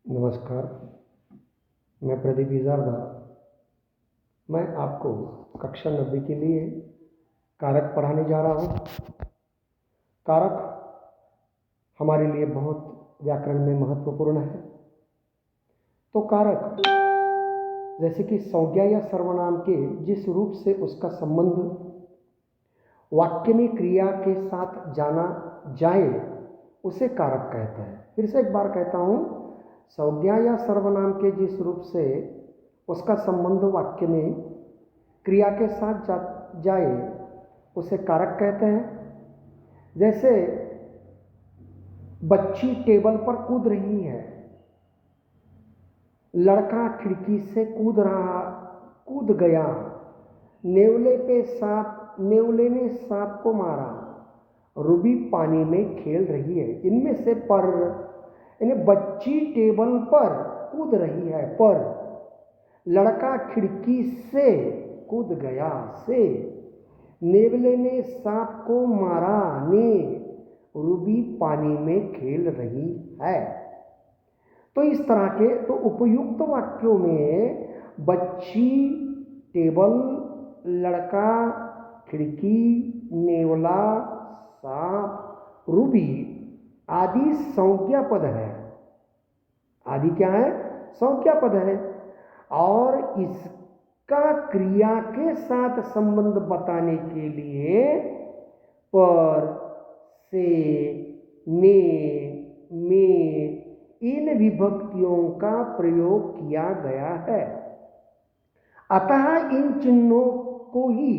नमस्कार, मैं प्रदीप इजारदार। मैं आपको कक्षा 90 के लिए कारक पढ़ाने जा रहा हूँ। कारक हमारे लिए बहुत व्याकरण में महत्वपूर्ण है। तो कारक जैसे कि संज्ञा या सर्वनाम के जिस रूप से उसका संबंध वाक्य में क्रिया के साथ जाना जाए उसे कारक कहते हैं। फिर से एक बार कहता हूँ, संज्ञा या सर्वनाम के जिस रूप से उसका संबंध वाक्य में क्रिया के साथ जाए उसे कारक कहते हैं। जैसे बच्ची टेबल पर कूद रही है, लड़का खिड़की से कूद गया, नेवले ने सांप को मारा, रूबी पानी में खेल रही है। इनमें से पर यानी बच्ची टेबल पर कूद रही है, पर लड़का खिड़की से कूद गया, से नेवले ने सांप को मारा, ने रूबी पानी में खेल रही है। तो इस तरह के उपयुक्त वाक्यों में बच्ची, टेबल, लड़का, खिड़की, नेवला, सांप, रूबी आदि संज्ञा पद है। आदि क्या है? संज्ञा पद है। और इसका क्रिया के साथ संबंध बताने के लिए पर, से, ने, में इन विभक्तियों का प्रयोग किया गया है। अतः इन चिन्हों को ही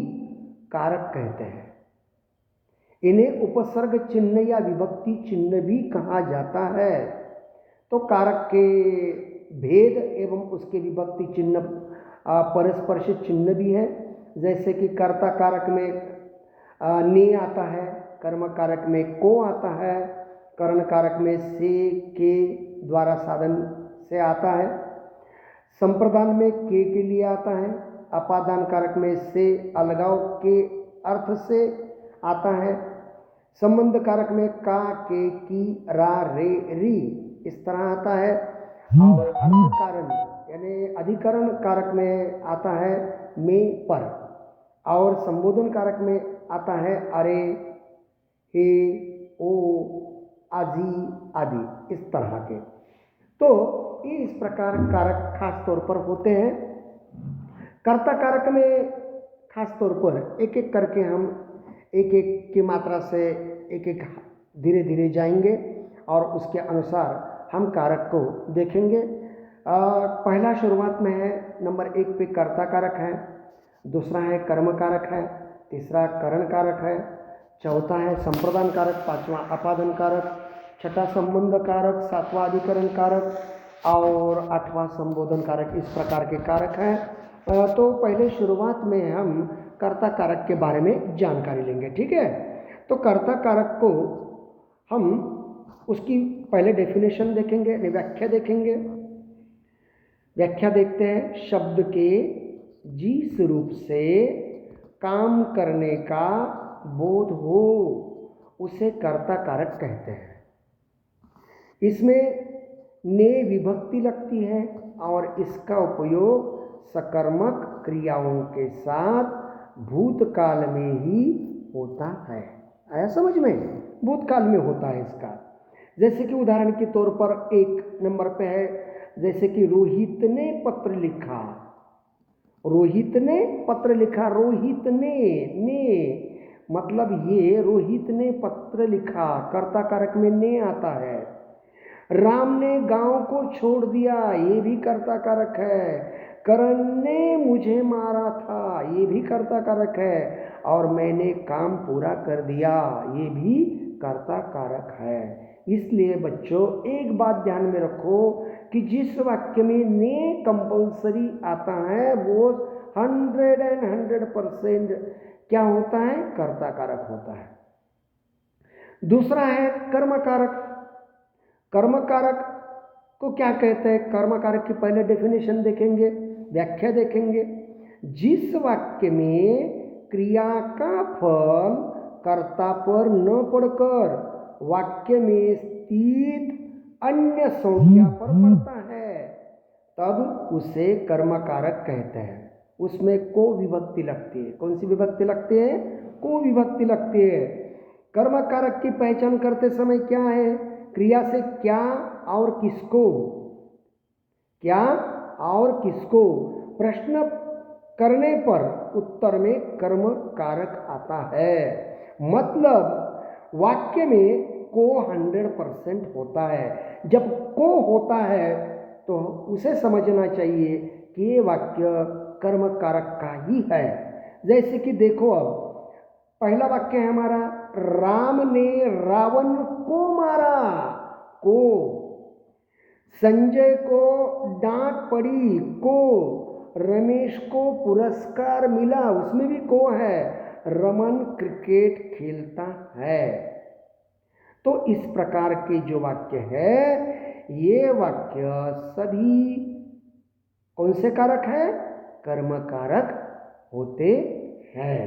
कारक कहते हैं। इन्हें उपसर्ग चिन्ह या विभक्ति चिन्ह भी कहा जाता है। तो कारक के भेद एवं उसके विभक्ति चिन्ह परस्पर्शित चिन्ह भी है। जैसे कि कर्ता कारक में ने आता है, कर्म कारक में को आता है, करण कारक में से, के द्वारा साधन से आता है, संप्रदान में के लिए आता है, अपादान कारक में से अलगाव के अर्थ से आता है, संबंध कारक में का, के, की, रा, रे, री इस तरह आता है, और अर्थ कारण यानी अधिकरण कारक में आता है में, पर, और संबोधन कारक में आता है अरे, हे, ओ, आदि आदि इस तरह के। तो इस प्रकार कारक खास तौर पर होते हैं। कर्ता कारक में खास तौर पर एक एक करके हम एक एक की मात्रा से एक एक धीरे धीरे जाएंगे और उसके अनुसार हम कारक को देखेंगे। पहला शुरुआत में है नंबर 1 पे कर्ता कारक है, दूसरा है कर्म कारक है, तीसरा करण कारक है, चौथा है संप्रदान कारक, पांचवा अपादान कारक, छठा संबंध कारक, सातवां अधिकरण कारक और आठवां संबोधन कारक। इस प्रकार के कारक हैं। तो पहले शुरुआत में हम कर्ता कारक के बारे में जानकारी लेंगे, ठीक है। तो कर्ता कारक को हम उसकी पहले डेफिनेशन देखेंगे, व्याख्या देखेंगे। व्याख्या देखते हैं, शब्द के जिस रूप से काम करने का बोध हो उसे कर्ता कारक कहते हैं। इसमें ने विभक्ति लगती है और इसका उपयोग सकर्मक क्रियाओं के साथ भूतकाल में ही होता है। आया समझ में? भूतकाल में होता है इसका। जैसे कि उदाहरण के तौर पर 1 नंबर पे है, जैसे कि रोहित ने पत्र लिखा, रोहित ने पत्र लिखा, रोहित ने मतलब ये रोहित ने पत्र लिखा, कर्ता कारक में ने आता है। राम ने गांव को छोड़ दिया, ये भी कर्ता कारक है। करण ने मुझे मारा था, ये भी कर्ता कारक है। और मैंने काम पूरा कर दिया, ये भी कर्ता कारक है। इसलिए बच्चों एक बात ध्यान में रखो कि जिस वाक्य में ने कंपल्सरी आता है वो 100% क्या होता है? कर्ता कारक होता है। दूसरा है कर्म कारक। कर्म कारक को क्या कहते हैं? कर्म कारक की पहले डेफिनेशन देखेंगे, व्याख्या देखेंगे। जिस वाक्य में क्रिया का फल कर्ता पर न पड़कर वाक्य में स्थित अन्य संज्ञा पर पड़ता तब उसे कर्म कारक कहते हैं। उसमें को विभक्ति लगती है। कौन सी विभक्ति लगती है? को विभक्ति लगती है। कर्म कारक की पहचान करते समय क्या है? क्रिया से क्या और किसको, क्या और किसको प्रश्न करने पर उत्तर में कर्म कारक आता है। मतलब वाक्य में को 100% होता है। जब को होता है तो उसे समझना चाहिए कि ये वाक्य कर्म कारक का ही है। जैसे कि देखो, अब पहला वाक्य है हमारा, राम ने रावण को मारा, को। संजय को डांट पड़ी, को। रमेश को पुरस्कार मिला, उसमें भी को है। रमन क्रिकेट खेलता है। तो इस प्रकार के जो वाक्य है, ये वाक्य सभी कौन से कारक है? कर्म कारक होते हैं।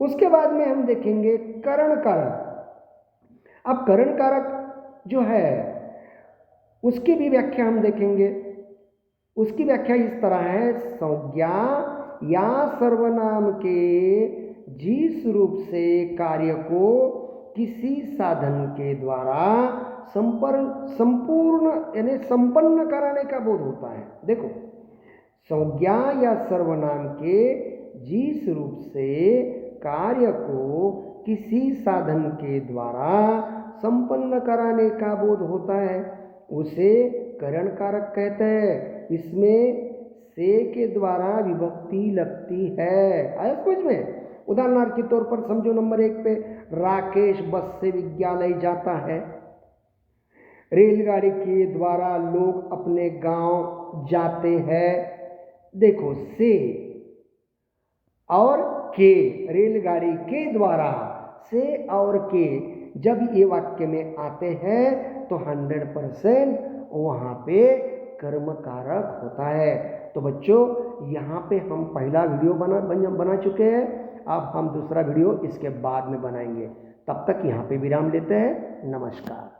उसके बाद में हम देखेंगे करण कारक। अब करण कारक जो है उसकी भी व्याख्या हम देखेंगे। उसकी व्याख्या इस तरह है, संज्ञा या सर्वनाम के जिस रूप से कार्य को किसी साधन के द्वारा संपूर्ण यानी संपन्न कराने का बोध होता है। देखो, संज्ञा या सर्वनाम के जिस रूप से कार्य को किसी साधन के द्वारा संपन्न कराने का बोध होता है, उसे करण कारक कहते हैं। इसमें से के द्वारा विभक्ति लगती है। आया समझ में? उदाहरण के तौर पर समझो, नंबर 1 पे राकेश बस से विद्यालय जाता है। रेलगाड़ी के द्वारा लोग अपने गांव जाते हैं। देखो, से और के, रेलगाड़ी के द्वारा, से और के जब ये वाक्य में आते हैं तो 100% वहाँ पे कर्म कारक होता है। तो बच्चों, यहाँ पे हम पहला वीडियो बना चुके हैं। अब हम दूसरा वीडियो इसके बाद में बनाएंगे। तब तक यहाँ पे विराम लेते हैं। नमस्कार।